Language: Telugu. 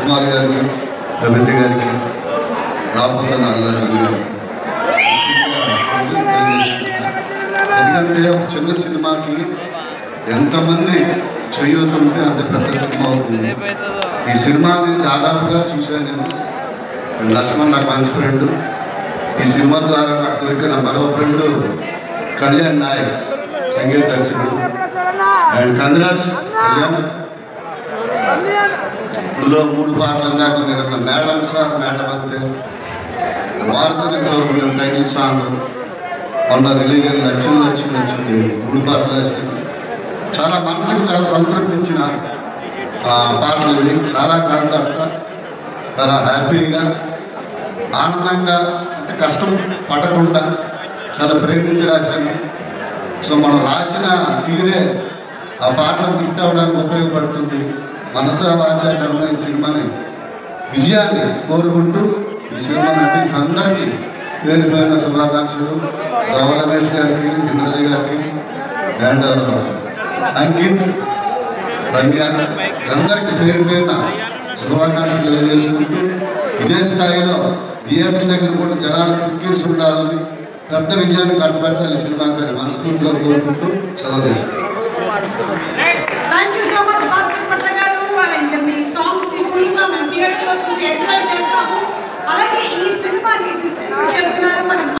సుకుమార్ గారికి, కవిత గారికి, రాబోతున్న అల్లార్జున్ గారికి ఎందుకంటే ఒక చిన్న సినిమాకి ఎంతమంది చేయూతుంటే అంత పెద్ద సినిమా అవుతుంది. ఈ సినిమాని దాదాపుగా చూశాను నేను. లక్ష్మణ్ నాకు మంచి ఫ్రెండ్. ఈ సినిమా ద్వారా నాకు దొరికిన మరో ఫ్రెండ్ కళ్యాణ్ నాయక్, సంగీత దర్శకుడు. And congrats Kalyan. ఇందులో 3 పాటలు దాకా మీరు మేడం సార్ మేడం అంతే వార్తల సౌకర్యం టైటిల్ సాంగ్ మొన్న రిలీజ్ అయిన నచ్చింది 3 పాటలు వేసింది. చాలా మనసుకి చాలా సంతృప్తి ఇచ్చిన పాటలు ఇవి. చాలా కాంట్రాక్ట్గా చాలా హ్యాపీగా ఆనందంగా అంటే కష్టం పడకుండా చాలా ప్రేమించి రాశాను. సో మనం రాసిన తీరే ఆ పాటలు హిట్ అవ్వడానికి ఉపయోగపడుతుంది. మనసా వాచా కర్మ ఈ సినిమాని విజయాన్ని కోరుకుంటూ ఈ సినిమా నటించిన అందరికీ పేరు పేరున శుభాకాంక్షలు. రావ రమేష్ గారికి, ఇంద్రజ గారికి అండ్ అంకిత్, రమ్య అందరికీ పేరు పేరున శుభాకాంక్షలు తెలియజేసుకుంటూ ఇదే స్థాయిలో థియేటర్ దగ్గర కూడా జనాలు టికెట్స్ ఉండాలని పెద్ద విజయాన్ని కట్టబెట్టాలి సినిమా గారి మనస్ఫూర్తిగా కోరుకుంటూ సెలవు తీసుకుంటాం. అలాగే ఈ సినిమాని డిస్ట్రిబ్యూట్ చేస్తున్నారు మన